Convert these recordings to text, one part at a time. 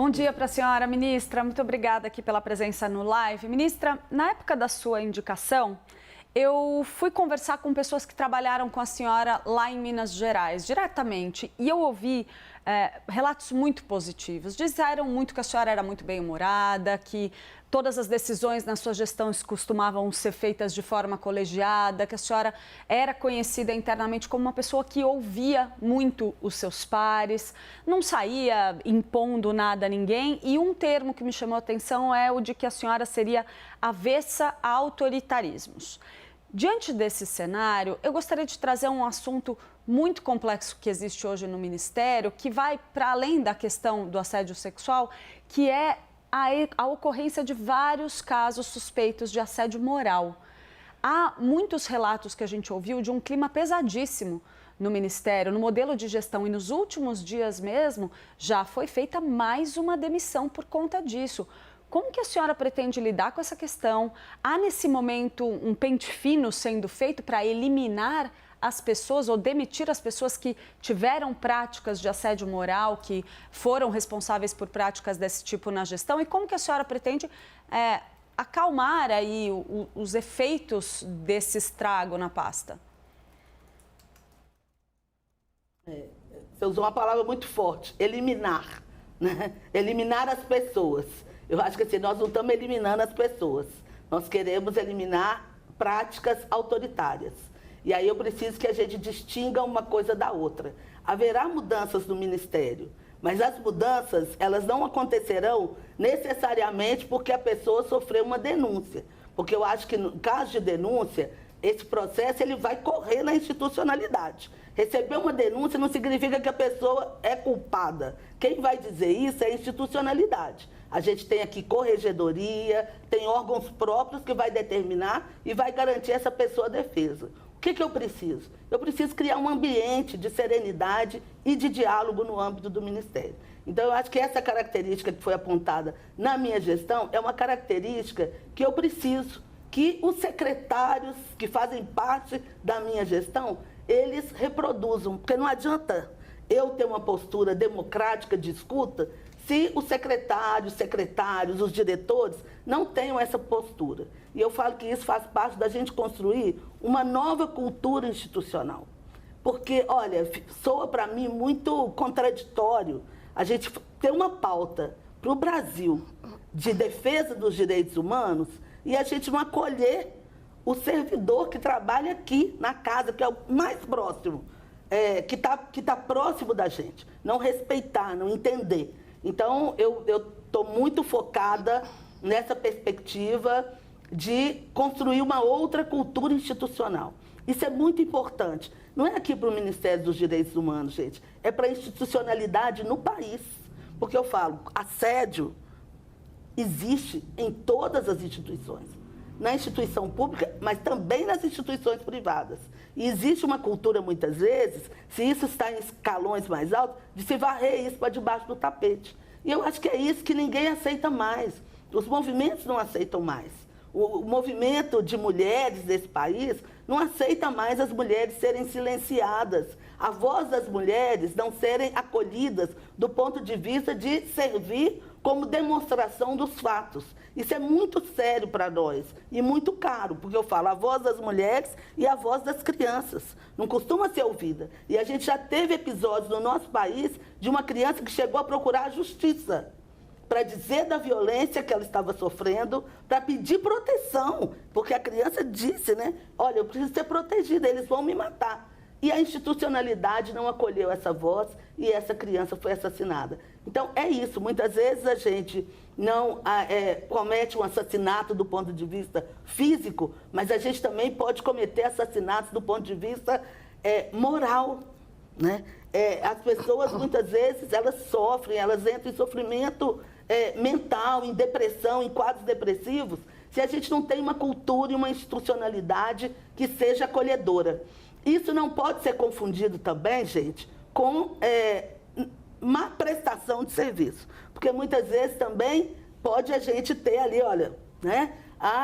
Bom dia para a senhora, ministra. Muito obrigada aqui pela presença no live. Ministra, na época da sua indicação, eu fui conversar com pessoas que trabalharam com a senhora lá em Minas Gerais, diretamente, e eu ouvi relatos muito positivos. Disseram muito que a senhora era muito bem-humorada, que todas as decisões na sua gestão costumavam ser feitas de forma colegiada, que a senhora era conhecida internamente como uma pessoa que ouvia muito os seus pares, não saía impondo nada a ninguém. E um termo que me chamou a atenção é o de que a senhora seria avessa a autoritarismos. Diante desse cenário, eu gostaria de trazer um assunto muito complexo que existe hoje no Ministério, que vai para além da questão do assédio sexual, que é a ocorrência de vários casos suspeitos de assédio moral. Há muitos relatos que a gente ouviu de um clima pesadíssimo no Ministério, no modelo de gestão, e nos últimos dias mesmo já foi feita mais uma demissão por conta disso. Como que a senhora pretende lidar com essa questão? Há nesse momento um pente fino sendo feito para eliminar as pessoas ou demitir as pessoas que tiveram práticas de assédio moral, que foram responsáveis por práticas desse tipo na gestão? E como que a senhora pretende acalmar aí os efeitos desse estrago na pasta? Você usou uma palavra muito forte, eliminar, né? Eliminar as pessoas. Eu acho que assim, nós não estamos eliminando as pessoas, nós queremos eliminar práticas autoritárias. E aí eu preciso que a gente distinga uma coisa da outra. Haverá mudanças no Ministério, mas as mudanças, elas não acontecerão necessariamente porque a pessoa sofreu uma denúncia. Porque eu acho que no caso de denúncia, esse processo ele vai correr na institucionalidade. Receber uma denúncia não significa que a pessoa é culpada. Quem vai dizer isso é a institucionalidade. A gente tem aqui corregedoria, tem órgãos próprios que vai determinar e vai garantir essa pessoa a defesa. O que eu preciso? Eu preciso criar um ambiente de serenidade e de diálogo no âmbito do Ministério. Então, eu acho que essa característica que foi apontada na minha gestão é uma característica que eu preciso que os secretários que fazem parte da minha gestão, eles reproduzam. Porque não adianta eu ter uma postura democrática de escuta se os secretários, os diretores não tenham essa postura. E eu falo que isso faz parte da gente construir uma nova cultura institucional. Porque, olha, soa para mim muito contraditório a gente ter uma pauta para o Brasil de defesa dos direitos humanos e a gente não acolher o servidor que trabalha aqui na casa, que é o mais próximo, que tá próximo da gente. Não respeitar, não entender. Então, eu estou muito focada nessa perspectiva de construir uma outra cultura institucional. Isso é muito importante. Não é aqui para o Ministério dos Direitos Humanos, gente. É para a institucionalidade no país. Porque eu falo, assédio existe em todas as instituições. Na instituição pública, mas também nas instituições privadas. E existe uma cultura, muitas vezes, se isso está em escalões mais altos, de se varrer isso para debaixo do tapete. E eu acho que é isso que ninguém aceita mais. Os movimentos não aceitam mais. O movimento de mulheres desse país não aceita mais as mulheres serem silenciadas, a voz das mulheres não serem acolhidas do ponto de vista de servir como demonstração dos fatos. Isso é muito sério para nós e muito caro, porque eu falo a voz das mulheres e a voz das crianças. Não costuma ser ouvida. E a gente já teve episódios no nosso país de uma criança que chegou a procurar a justiça para dizer da violência que ela estava sofrendo, para pedir proteção, porque a criança disse, né? Olha, eu preciso ser protegida, eles vão me matar. E a institucionalidade não acolheu essa voz e essa criança foi assassinada. Então, é isso. Muitas vezes a gente não comete um assassinato do ponto de vista físico, mas a gente também pode cometer assassinatos do ponto de vista moral, né? As pessoas, muitas vezes, elas sofrem, elas entram em sofrimento mental, em depressão, em quadros depressivos, se a gente não tem uma cultura e uma institucionalidade que seja acolhedora. Isso não pode ser confundido também, gente, com má prestação de serviço. Porque muitas vezes também pode a gente ter ali, olha, né?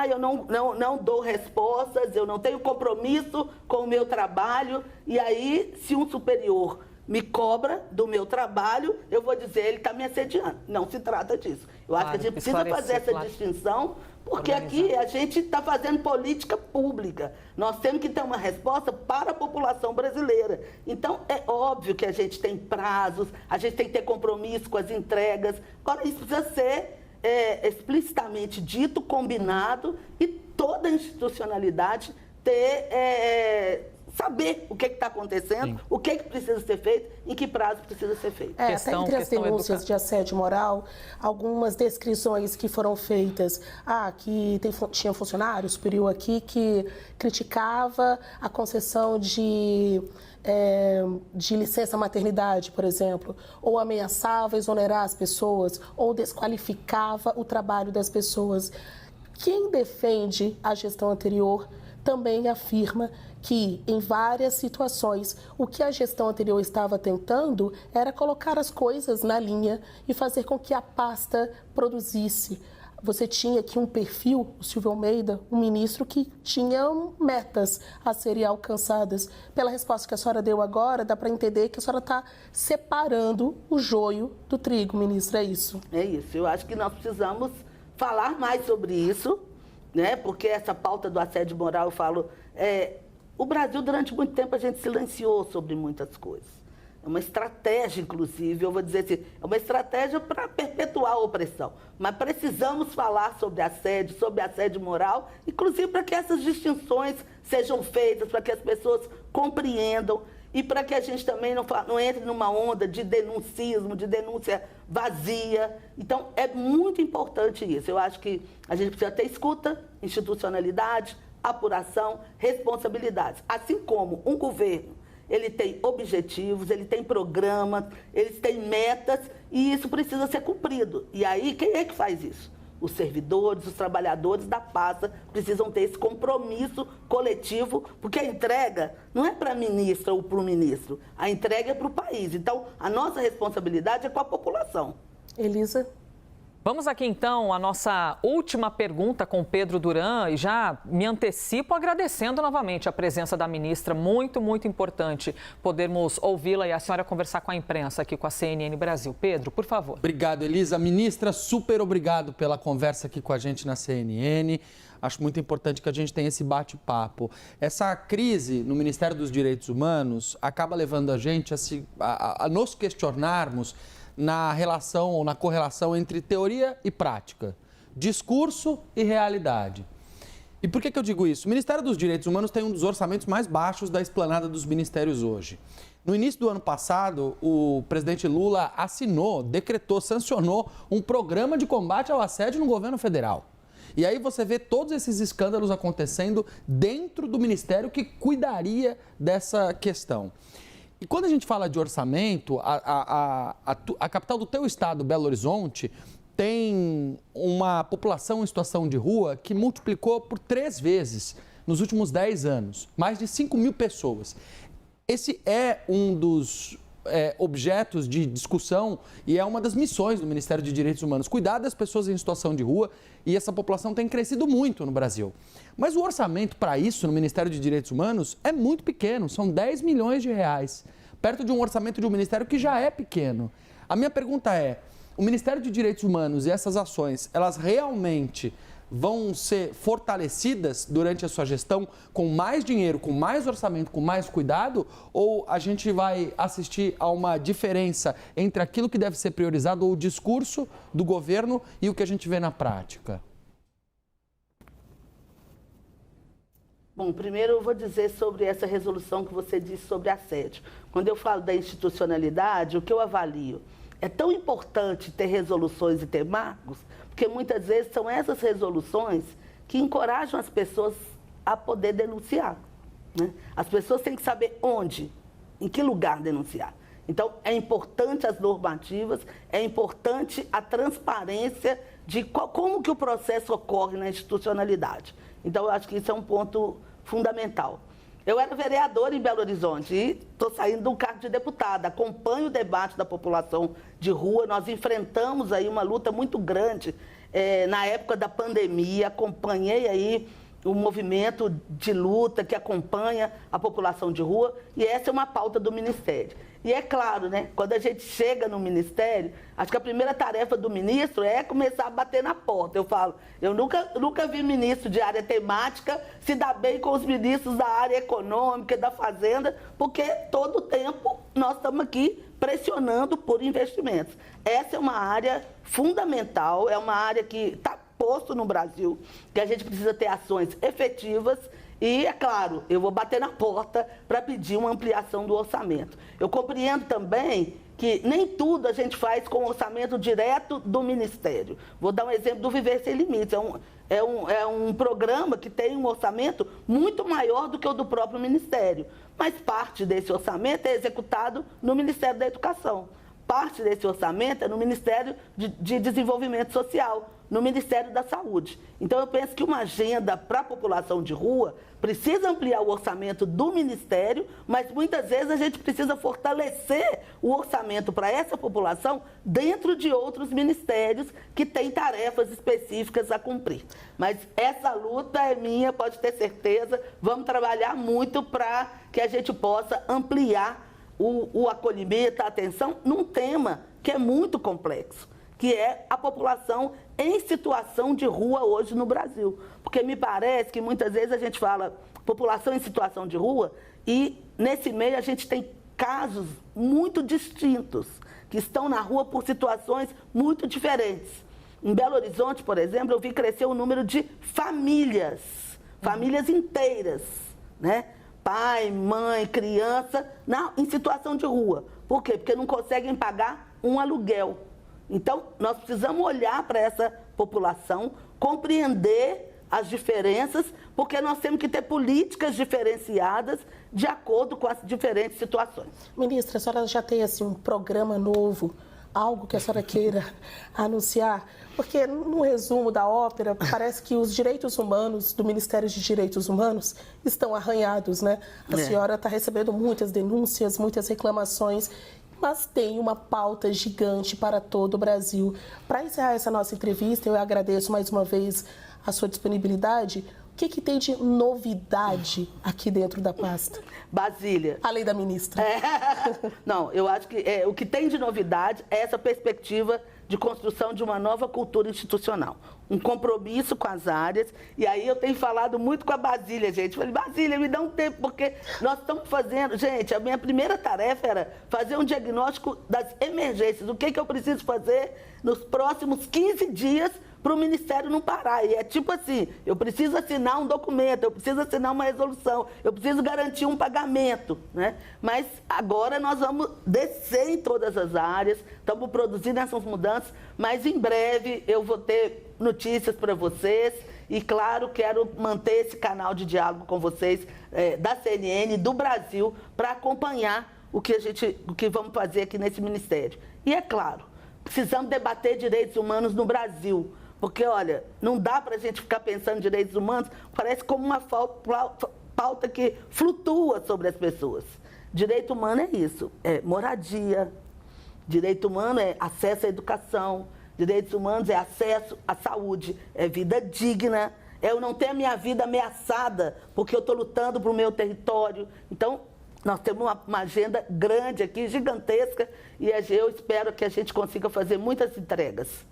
Eu não dou respostas, eu não tenho compromisso com o meu trabalho. E aí, se um superior me cobra do meu trabalho, eu vou dizer, ele está me assediando. Não se trata disso. Eu acho que a gente precisa fazer essa distinção, porque aqui a gente está fazendo política pública. Nós temos que ter uma resposta para a população brasileira. Então, é óbvio que a gente tem prazos, a gente tem que ter compromisso com as entregas. Agora, isso precisa ser explicitamente dito, combinado, e toda a institucionalidade saber o que está acontecendo, o que precisa ser feito, em que prazo precisa ser feito. Até entre as denúncias de assédio moral, algumas descrições que foram feitas, que tinha funcionário superior aqui que criticava a concessão de licença maternidade, por exemplo, ou ameaçava exonerar as pessoas, ou desqualificava o trabalho das pessoas. Quem defende a gestão anterior também afirma que, em várias situações, o que a gestão anterior estava tentando era colocar as coisas na linha e fazer com que a pasta produzisse. Você tinha aqui um perfil, o Silvio Almeida, um ministro que tinha metas a serem alcançadas. Pela resposta que a senhora deu agora, dá para entender que a senhora está separando o joio do trigo, ministra, é isso? É isso. Eu acho que nós precisamos falar mais sobre isso, né? Porque essa pauta do assédio moral, eu falo, o Brasil, durante muito tempo, a gente silenciou sobre muitas coisas. É uma estratégia, inclusive, eu vou dizer assim, é uma estratégia para perpetuar a opressão. Mas precisamos falar sobre assédio moral, inclusive para que essas distinções sejam feitas, para que as pessoas compreendam e para que a gente também não entre numa onda de denuncismo, de denúncia vazia. Então, é muito importante isso. Eu acho que a gente precisa ter escuta, institucionalidade, apuração, responsabilidades. Assim como um governo, ele tem objetivos, ele tem programas, ele tem metas e isso precisa ser cumprido. E aí, quem é que faz isso? Os servidores, os trabalhadores da pasta precisam ter esse compromisso coletivo, porque a entrega não é para a ministra ou para o ministro, a entrega é para o país. Então, a nossa responsabilidade é com a população. Elisa? Vamos aqui, então, à nossa última pergunta com Pedro Duran e já me antecipo agradecendo novamente a presença da ministra. Muito, muito importante podermos ouvi-la e a senhora conversar com a imprensa aqui com a CNN Brasil. Pedro, por favor. Obrigado, Elisa. Ministra, super obrigado pela conversa aqui com a gente na CNN. Acho muito importante que a gente tenha esse bate-papo. Essa crise no Ministério dos Direitos Humanos acaba levando a gente a nos questionarmos na relação ou na correlação entre teoria e prática, discurso e realidade. E por que eu digo isso? O Ministério dos Direitos Humanos tem um dos orçamentos mais baixos da esplanada dos ministérios hoje. No início do ano passado, o presidente Lula decretou, sancionou um programa de combate ao assédio no governo federal. E aí você vê todos esses escândalos acontecendo dentro do ministério que cuidaria dessa questão. E quando a gente fala de orçamento, a capital do teu estado, Belo Horizonte, tem uma população em situação de rua que multiplicou por 3 vezes nos últimos 10 anos. Mais de 5 mil pessoas. Esse é um dos objetos de discussão e é uma das missões do Ministério de Direitos Humanos, cuidar das pessoas em situação de rua, e essa população tem crescido muito no Brasil. Mas o orçamento para isso no Ministério de Direitos Humanos é muito pequeno, são 10 milhões de reais, perto de um orçamento de um ministério que já é pequeno. A minha pergunta é, o Ministério de Direitos Humanos e essas ações, elas realmente vão ser fortalecidas durante a sua gestão com mais dinheiro, com mais orçamento, com mais cuidado? Ou a gente vai assistir a uma diferença entre aquilo que deve ser priorizado, ou o discurso do governo, e o que a gente vê na prática? Bom, primeiro eu vou dizer sobre essa resolução que você disse sobre assédio. Quando eu falo da institucionalidade, o que eu avalio? É tão importante ter resoluções e ter marcos, porque muitas vezes são essas resoluções que encorajam as pessoas a poder denunciar, né? As pessoas têm que saber onde, em que lugar denunciar. Então, é importante as normativas, é importante a transparência de como que o processo ocorre na institucionalidade. Então, eu acho que isso é um ponto fundamental. Eu era vereadora em Belo Horizonte e estou saindo do cargo de deputada. Acompanho o debate da população de rua. Nós enfrentamos aí uma luta muito grande na época da pandemia. Acompanhei aí o movimento de luta que acompanha a população de rua e essa é uma pauta do Ministério. E é claro, né, quando a gente chega no ministério, acho que a primeira tarefa do ministro é começar a bater na porta. Eu falo, eu nunca vi ministro de área temática se dar bem com os ministros da área econômica, da fazenda, porque todo o tempo nós estamos aqui pressionando por investimentos. Essa é uma área fundamental, é uma área que está posto no Brasil, que a gente precisa ter ações efetivas. E, é claro, eu vou bater na porta para pedir uma ampliação do orçamento. Eu compreendo também que nem tudo a gente faz com orçamento direto do Ministério. Vou dar um exemplo do Viver Sem Limites. É um programa que tem um orçamento muito maior do que o do próprio Ministério. Mas parte desse orçamento é executado no Ministério da Educação. Parte desse orçamento é no Ministério de Desenvolvimento Social, no Ministério da Saúde. Então, eu penso que uma agenda para a população de rua precisa ampliar o orçamento do Ministério, mas muitas vezes a gente precisa fortalecer o orçamento para essa população dentro de outros ministérios que têm tarefas específicas a cumprir. Mas essa luta é minha, pode ter certeza. Vamos trabalhar muito para que a gente possa ampliar o acolhimento, a atenção, num tema que é muito complexo, que é a população em situação de rua hoje no Brasil. Porque me parece que muitas vezes a gente fala população em situação de rua e nesse meio a gente tem casos muito distintos, que estão na rua por situações muito diferentes. Em Belo Horizonte, por exemplo, eu vi crescer o número de famílias inteiras, né? Pai, mãe, criança, em situação de rua. Por quê? Porque não conseguem pagar um aluguel. Então, nós precisamos olhar para essa população, compreender as diferenças, porque nós temos que ter políticas diferenciadas de acordo com as diferentes situações. Ministra, a senhora já tem assim, um programa novo, algo que a senhora queira anunciar? Porque, no resumo da ópera, parece que os direitos humanos do Ministério de Direitos Humanos estão arranhados, né? A senhora está recebendo muitas denúncias, muitas reclamações, mas tem uma pauta gigante para todo o Brasil. Para encerrar essa nossa entrevista, eu agradeço mais uma vez a sua disponibilidade. O que tem de novidade aqui dentro da pasta? Basília. Além da ministra. Não, eu acho que o que tem de novidade é essa perspectiva de construção de uma nova cultura institucional. Um compromisso com as áreas. E aí eu tenho falado muito com a Basília, gente. Falei, Basília, me dá um tempo, porque nós estamos fazendo... Gente, a minha primeira tarefa era fazer um diagnóstico das emergências. O que eu preciso fazer nos próximos 15 dias para o Ministério não parar. E é tipo assim, eu preciso assinar um documento, eu preciso assinar uma resolução, eu preciso garantir um pagamento, né? Mas agora nós vamos descer em todas as áreas, estamos produzindo essas mudanças, mas em breve eu vou ter notícias para vocês e, claro, quero manter esse canal de diálogo com vocês da CNN, do Brasil, para acompanhar o que vamos fazer aqui nesse Ministério. E, é claro, precisamos debater direitos humanos no Brasil. Porque, olha, não dá para a gente ficar pensando em direitos humanos, parece como uma pauta que flutua sobre as pessoas. Direito humano é isso, é moradia. Direito humano é acesso à educação. Direitos humanos é acesso à saúde, é vida digna. É eu não ter a minha vida ameaçada porque eu estou lutando para o meu território. Então, nós temos uma agenda grande aqui, gigantesca, e eu espero que a gente consiga fazer muitas entregas.